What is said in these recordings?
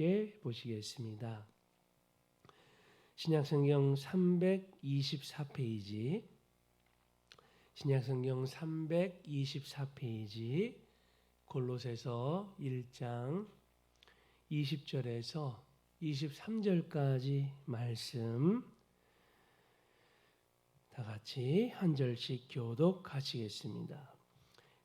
함께 보시겠습니다. 신약성경 324페이지, 신약성경 324페이지, 골로새서 1장 20절에서 23절까지 말씀 다 같이 한 절씩 교독하시겠습니다.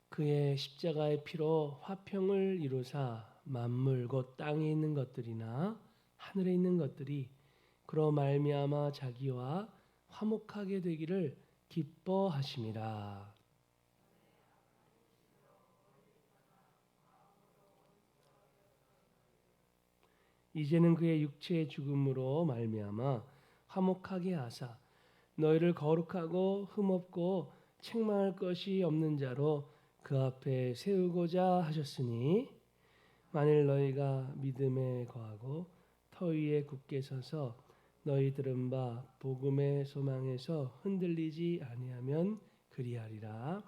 그의 십자가의 피로 화평을 이루사 만물 곧 땅에 있는 것들이나 하늘에 있는 것들이 그로 말미암아 자기와 화목하게 되기를 기뻐하심이라. 이제는 그의 육체의 죽음으로 말미암아 화목하게 하사 너희를 거룩하고 흠없고 책망할 것이 없는 자로 그 앞에 세우고자 하셨으니 만일 너희가 믿음에 거하고 터 위에 굳게 서서 너희 들은 바 복음의 소망에서 흔들리지 아니하면 그리하리라.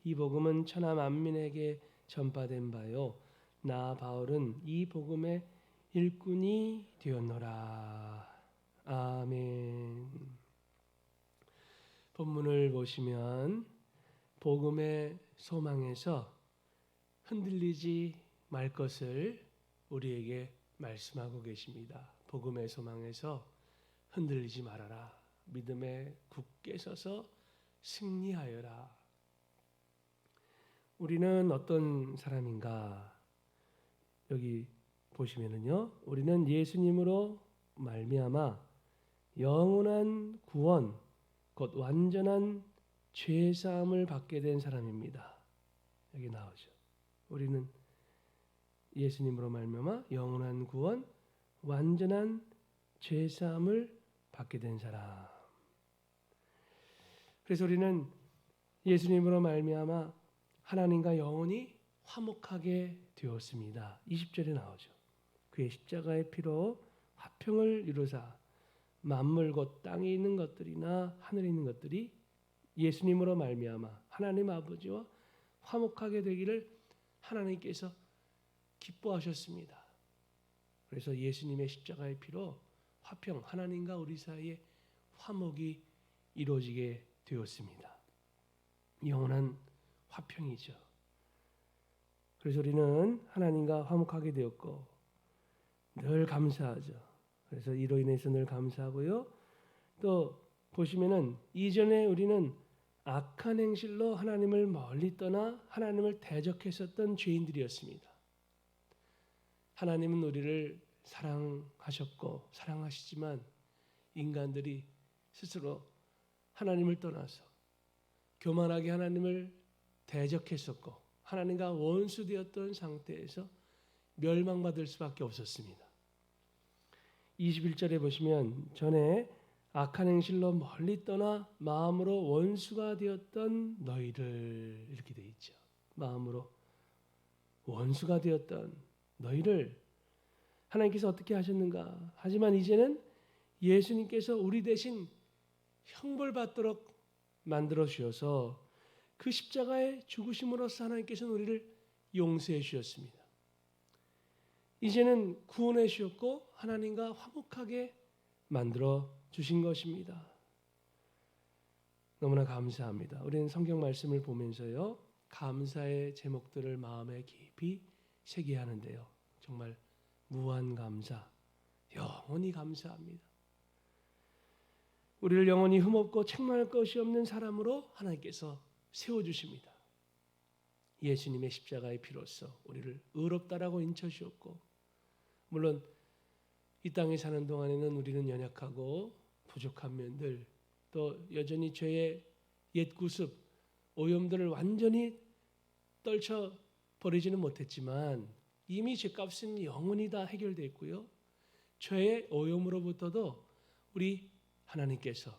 이 복음은 천하 만민에게 전파된 바요 나 바울은 이 복음의 일꾼이 되었노라. 아멘. 본문을 보시면 복음의 소망에서 흔들리지 말 것을 우리에게 말씀하고 계십니다. 복음의 소망에서 흔들리지 말아라. 믿음에 굳게 서서 승리하여라. 우리는 어떤 사람인가? 여기 보시면은요, 우리는 예수님으로 말미암아 영원한 구원, 곧 완전한 죄 사함을 받게 된 사람입니다. 여기 나오죠. 우리는 예수님으로 말미암아 영원한 구원, 완전한 죄 사함을 받게 된 사람. 그래서 우리는 예수님으로 말미암아 하나님과 영원히 화목하게 되었습니다. 20절에 나오죠. 그의 십자가의 피로 화평을 이루사 만물 곧 땅에 있는 것들이나 하늘에 있는 것들이 예수님으로 말미암아 하나님 아버지와 화목하게 되기를 하나님께서 기뻐하셨습니다. 그래서 예수님의 십자가의 피로 화평, 하나님과 우리 사이에 화목이 이루어지게 되었습니다. 영원한 화평이죠. 그래서 우리는 하나님과 화목하게 되었고 늘 감사하죠. 그래서 이로 인해서 늘 감사하고요. 또 보시면은 이전에 우리는 악한 행실로 하나님을 멀리 떠나 하나님을 대적했었던 죄인들이었습니다. 하나님은 우리를 사랑하셨고 사랑하시지만 인간들이 스스로 하나님을 떠나서 교만하게 하나님을 대적했었고 하나님과 원수되었던 상태에서 멸망받을 수밖에 없었습니다. 21절에 보시면 전에 악한 행실로 멀리 떠나 마음으로 원수가 되었던 너희를 이렇게 되어 있죠. 마음으로 원수가 되었던 너희를 하나님께서 어떻게 하셨는가? 하지만 이제는 예수님께서 우리 대신 형벌받도록 만들어 주셔서 그 십자가의 죽으심으로써 하나님께서는 우리를 용서해 주셨습니다. 이제는 구원해 주셨고 하나님과 화목하게 만들어 주신 것입니다. 너무나 감사합니다. 우리는 성경 말씀을 보면서요, 감사의 제목들을 마음에 깊이 새겨야 하는데요. 정말 무한 감사, 영원히 감사합니다. 우리를 영원히 흠없고 책망할 것이 없는 사람으로 하나님께서 세워주십니다. 예수님의 십자가의 피로써 우리를 의롭다라고 인쳐주셨고 물론 이 땅에 사는 동안에는 우리는 연약하고 부족한 면들 또 여전히 죄의 옛 구습, 오염들을 완전히 떨쳐버리지는 못했지만 이미 죄값은 영원히 다 해결되어 있고요. 죄의 오염으로부터도 우리 하나님께서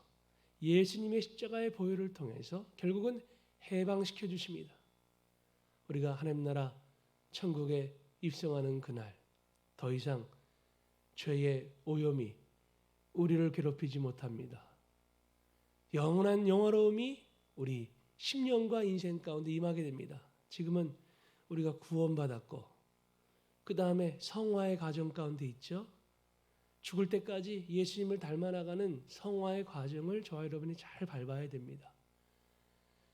예수님의 십자가의 보혈을 통해서 결국은 해방시켜 주십니다. 우리가 하나님 나라 천국에 입성하는 그날 더 이상 죄의 오염이 우리를 괴롭히지 못합니다. 영원한 영화로움이 우리 심령과 인생 가운데 임하게 됩니다. 지금은 우리가 구원받았고 그 다음에 성화의 과정 가운데 있죠. 죽을 때까지 예수님을 닮아나가는 성화의 과정을 저와 여러분이 잘 밟아야 됩니다.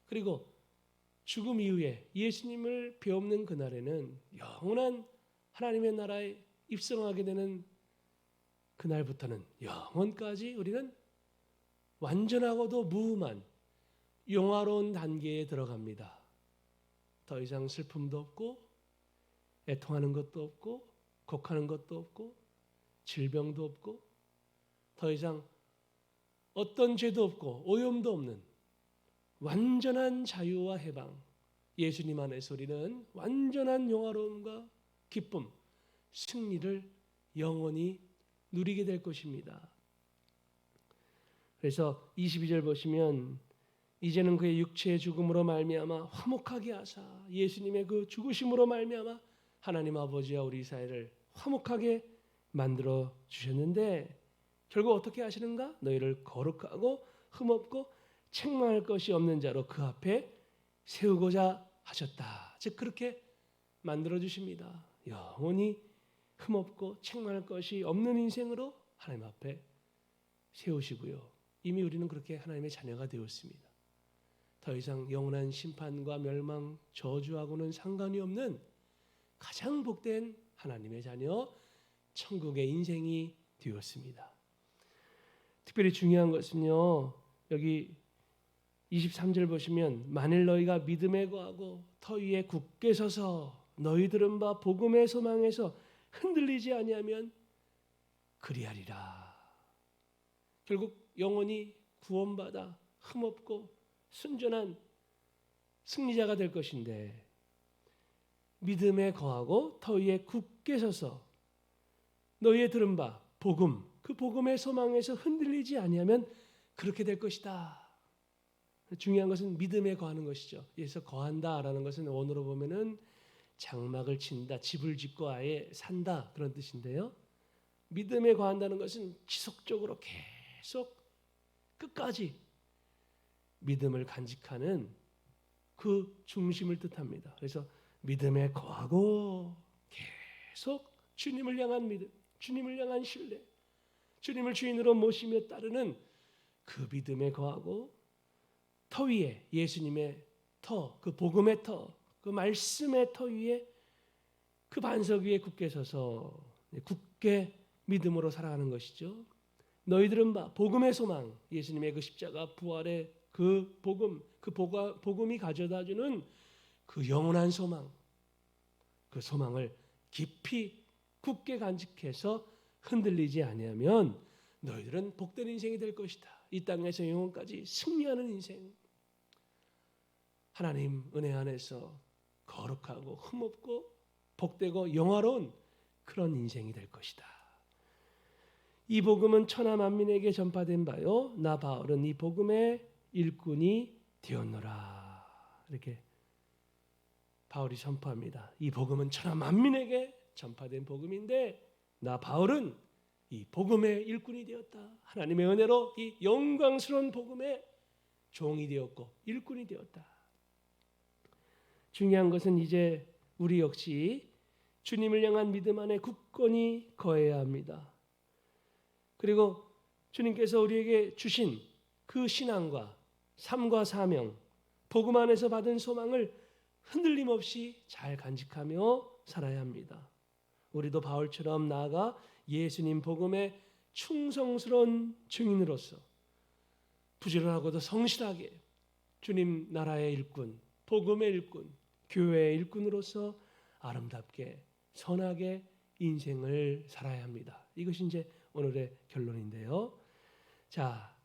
그리고 죽음 이후에 예수님을 배움는 그날에는 영원한 하나님의 나라에 입성하게 되는 그날부터는 영원까지 우리는 완전하고도 무음한 영화로운 단계에 들어갑니다. 더 이상 슬픔도 없고 애통하는 것도 없고 곡하는 것도 없고 질병도 없고 더 이상 어떤 죄도 없고 오염도 없는 완전한 자유와 해방, 예수님 안에서 우리는 완전한 영화로움과 기쁨, 승리를 영원히 누리게 될 것입니다. 그래서 22절 보시면 이제는 그의 육체의 죽음으로 말미암아 화목하게 하사 예수님의 그 죽으심으로 말미암아 하나님 아버지와 우리 사이를 화목하게 만들어 주셨는데 결국 어떻게 하시는가? 너희를 거룩하고 흠없고 책망할 것이 없는 자로 그 앞에 세우고자 하셨다. 즉 그렇게 만들어 주십니다. 영원히 흠없고 책망할 것이 없는 인생으로 하나님 앞에 세우시고요. 이미 우리는 그렇게 하나님의 자녀가 되었습니다. 더 이상 영원한 심판과 멸망, 저주하고는 상관이 없는 가장 복된 하나님의 자녀, 천국의 인생이 되었습니다. 특별히 중요한 것은요. 여기 23절 보시면 만일 너희가 믿음에 거하고 터 위에 굳게 서서 너희들은 바 복음의 소망에서 흔들리지 아니하면 그리하리라. 결국 영원히 구원받아 흠없고 순전한 승리자가 될 것인데 믿음에 거하고 터 위에 굳게 서서 너희의 들은 바 복음, 그 복음의 소망에서 흔들리지 아니하면 그렇게 될 것이다. 중요한 것은 믿음에 거하는 것이죠. 여기서 거한다라는 것은 원어로 보면은 장막을 친다, 집을 짓고 아예 산다 그런 뜻인데요. 믿음에 거한다는 것은 지속적으로 계속 끝까지 믿음을 간직하는 그 중심을 뜻합니다. 그래서 믿음에 거하고 계속 주님을 향한 믿음, 주님을 향한 신뢰, 주님을 주인으로 모시며 따르는 그 믿음에 거하고 터 위에 예수님의 터, 그 복음의 터, 그 말씀의 터 위에 그 반석 위에 굳게 서서 굳게 믿음으로 살아가는 것이죠. 너희들은 봐 복음의 소망, 예수님의 그 십자가 부활의 그 복음, 그 복음이 가져다주는 그 영원한 소망, 그 소망을 깊이 굳게 간직해서 흔들리지 아니하면 너희들은 복된 인생이 될 것이다. 이 땅에서 영원까지 승리하는 인생, 하나님 은혜 안에서 거룩하고 흠없고 복되고 영화로운 그런 인생이 될 것이다. 이 복음은 천하 만민에게 전파된 바요 나 바울은 이 복음의 일꾼이 되었노라. 이렇게 바울이 선포합니다. 이 복음은 천하 만민에게 전파된 복음인데 나 바울은 이 복음의 일꾼이 되었다. 하나님의 은혜로 이 영광스러운 복음의 종이 되었고 일꾼이 되었다. 중요한 것은 이제 우리 역시 주님을 향한 믿음 안에 굳건히 거해야 합니다. 그리고 주님께서 우리에게 주신 그 신앙과 삶과 사명, 복음 안에서 받은 소망을 흔들림 없이 잘 간직하며 살아야 합니다. 우리도 바울처럼 나아가 예수님 복음의 충성스러운 증인으로서 부지런하고도 성실하게 주님 나라의 일꾼, 복음의 일꾼, 교회의 일꾼으로서 아름답게 선하게 인생을 살아야 합니다. 이것이 이제 오늘의 결론인데요. 자,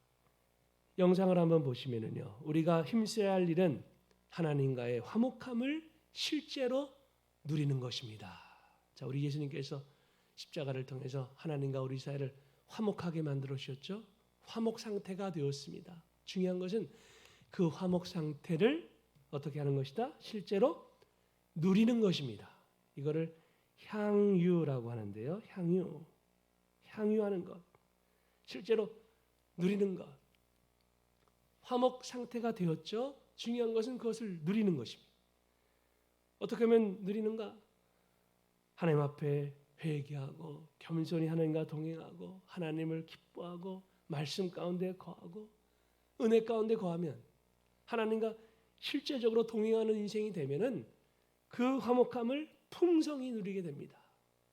영상을 한번 보시면은요. 우리가 힘써야 할 일은 하나님과의 화목함을 실제로 누리는 것입니다. 자, 우리 예수님께서 십자가를 통해서 하나님과 우리 사이를 화목하게 만들어 주셨죠. 화목 상태가 되었습니다. 중요한 것은 그 화목 상태를 어떻게 하는 것이다? 실제로 누리는 것입니다. 이거를 향유라고 하는데요. 향유하는 것. 실제로 누리는 것. 화목 상태가 되었죠. 중요한 것은 그것을 누리는 것입니다. 어떻게 하면 누리는가? 하나님 앞에 회개하고 겸손히 하나님과 동행하고 하나님을 기뻐하고 말씀 가운데 거하고 은혜 가운데 거하면 하나님과 실제적으로 동행하는 인생이 되면은 그 화목함을 풍성히 누리게 됩니다.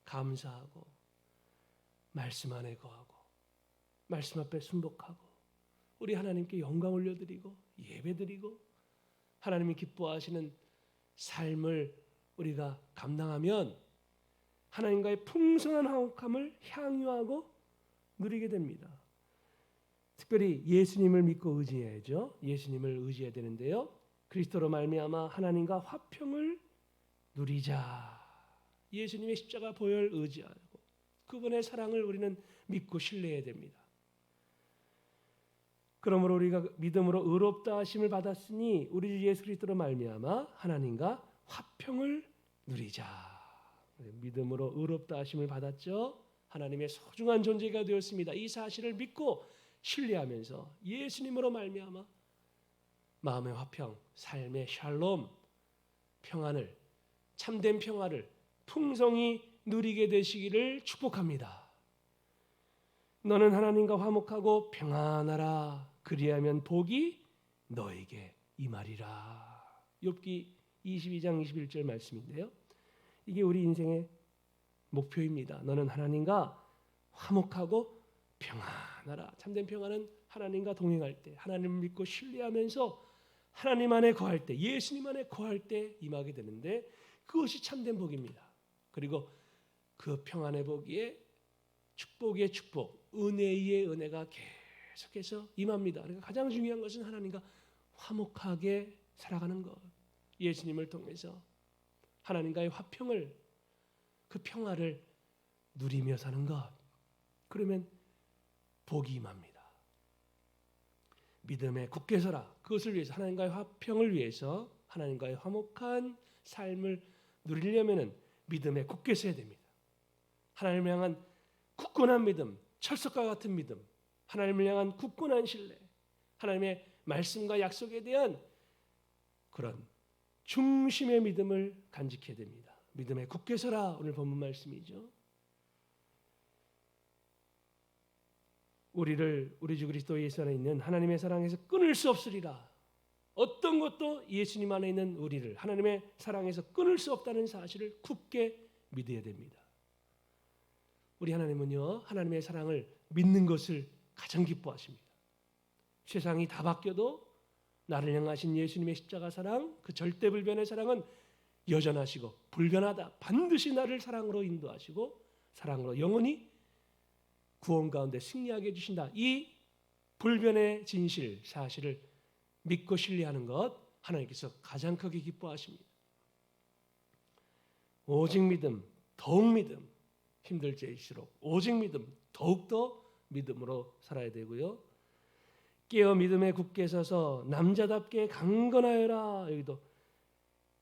감사하고 말씀 안에 거하고 말씀 앞에 순복하고 우리 하나님께 영광 올려드리고 예배드리고 하나님이 기뻐하시는 삶을 우리가 감당하면 하나님과의 풍성한 화목함을 향유하고 누리게 됩니다. 특별히 예수님을 믿고 의지해야죠. 예수님을 의지해야 되는데요. 그리스도로 말미암아 하나님과 화평을 누리자. 예수님의 십자가 보혈 의지하고 그분의 사랑을 우리는 믿고 신뢰해야 됩니다. 그러므로 우리가 믿음으로 의롭다 하심을 받았으니 우리 주 예수 그리스도로 말미암아 하나님과 화평을 누리자. 믿음으로 의롭다 하심을 받았죠. 하나님의 소중한 존재가 되었습니다. 이 사실을 믿고 신뢰하면서 예수님으로 말미암아 마음의 화평, 삶의 샬롬, 평안을 참된 평화를 풍성히 누리게 되시기를 축복합니다. 너는 하나님과 화목하고 평안하라. 그리하면 복이 너에게 임하리라. 욥기 22장 21절 말씀인데요. 이게 우리 인생의 목표입니다. 너는 하나님과 화목하고 평안하라. 참된 평안은 하나님과 동행할 때, 하나님을 믿고 신뢰하면서 하나님 안에 거할 때, 예수님 안에 거할 때 임하게 되는데 그것이 참된 복입니다. 그리고 그 평안의 복에 축복의 축복, 은혜의 은혜가 계속해서 임합니다. 그러니까 가장 중요한 것은 하나님과 화목하게 살아가는 것. 예수님을 통해서 하나님과의 화평을, 그 평화를 누리며 사는 것. 그러면 복이 임합니다. 믿음에 굳게 서라. 그것을 위해서 하나님과의 화평을 위해서 하나님과의 화목한 삶을 누리려면은 믿음에 굳게 서야 됩니다. 하나님을 향한 굳건한 믿음, 철석과 같은 믿음, 하나님을 향한 굳건한 신뢰, 하나님의 말씀과 약속에 대한 그런 중심의 믿음을 간직해야 됩니다. 믿음에 굳게 서라. 오늘 본문 말씀이죠. 우리를 우리 주 그리스도 예수 안에 있는 하나님의 사랑에서 끊을 수 없으리라. 어떤 것도 예수님 안에 있는 우리를 하나님의 사랑에서 끊을 수 없다는 사실을 굳게 믿어야 됩니다. 우리 하나님은요, 하나님의 사랑을 믿는 것을 가장 기뻐하십니다. 세상이 다 바뀌어도 나를 향하신 예수님의 십자가 사랑, 그 절대불변의 사랑은 여전하시고 불변하다. 반드시 나를 사랑으로 인도하시고 사랑으로 영원히 구원 가운데 승리하게 해주신다. 이 불변의 진실, 사실을 믿고 신뢰하는 것 하나님께서 가장 크게 기뻐하십니다. 오직 믿음, 더욱 믿음, 힘들지일수록 오직 믿음, 더욱더 믿음으로 살아야 되고요. 깨어 믿음에 굳게 서서 남자답게 강건하여라. 여기도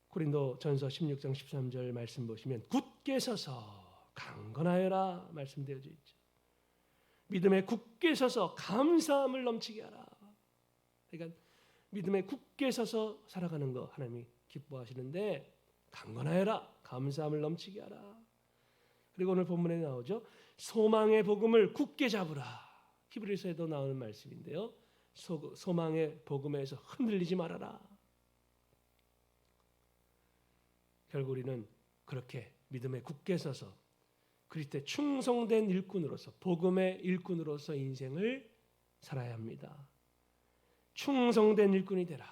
고린도전서 16장 13절 말씀 보시면 굳게 서서 강건하여라 말씀되어져 있죠. 믿음에 굳게 서서 감사함을 넘치게 하라. 그러니까 믿음에 굳게 서서 살아가는 거 하나님이 기뻐하시는데 강건하여라. 감사함을 넘치게 하라. 그리고 오늘 본문에 나오죠. 소망의 복음을 굳게 잡으라. 히브리서에도 나오는 말씀인데요. 소망의 복음에서 흔들리지 말아라. 결국 우리는 그렇게 믿음에 굳게 서서 그리스도에 충성된 일꾼으로서 복음의 일꾼으로서 인생을 살아야 합니다. 충성된 일꾼이 되라.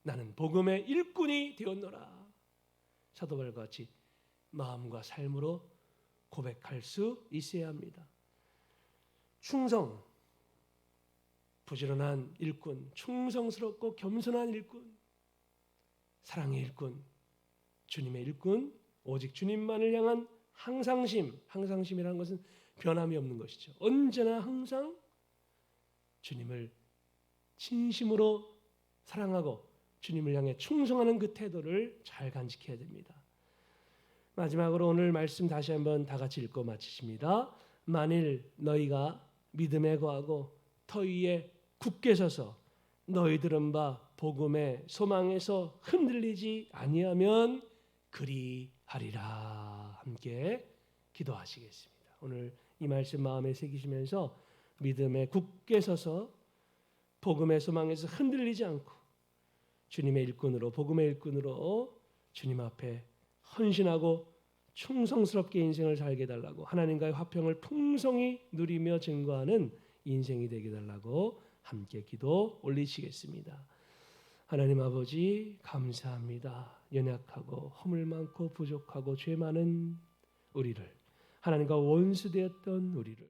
나는 복음의 일꾼이 되었노라. 사도 바울과 같이 마음과 삶으로 고백할 수 있어야 합니다. 충성, 부지런한 일꾼, 충성스럽고 겸손한 일꾼, 사랑의 일꾼, 주님의 일꾼, 오직 주님만을 향한 항상심, 항상심이라는 것은 변함이 없는 것이죠. 언제나 항상 주님을 진심으로 사랑하고 주님을 향해 충성하는 그 태도를 잘 간직해야 됩니다. 마지막으로 오늘 말씀 다시 한번 다 같이 읽고 마치십니다. 만일 너희가 믿음에 거하고 터 위에 굳게 서서 너희 들은 바 복음의 소망에서 흔들리지 아니하면 그리하리라. 함께 기도하시겠습니다. 오늘 이 말씀 마음에 새기시면서 믿음에 굳게 서서 복음의 소망에서 흔들리지 않고 주님의 일꾼으로 복음의 일꾼으로 주님 앞에 헌신하고 충성스럽게 인생을 살게 달라고 하나님과의 화평을 풍성히 누리며 증거하는 인생이 되게 달라고 함께 기도 올리시겠습니다. 하나님 아버지 감사합니다. 연약하고 허물 많고 부족하고 죄 많은 우리를 하나님과 원수되었던 우리를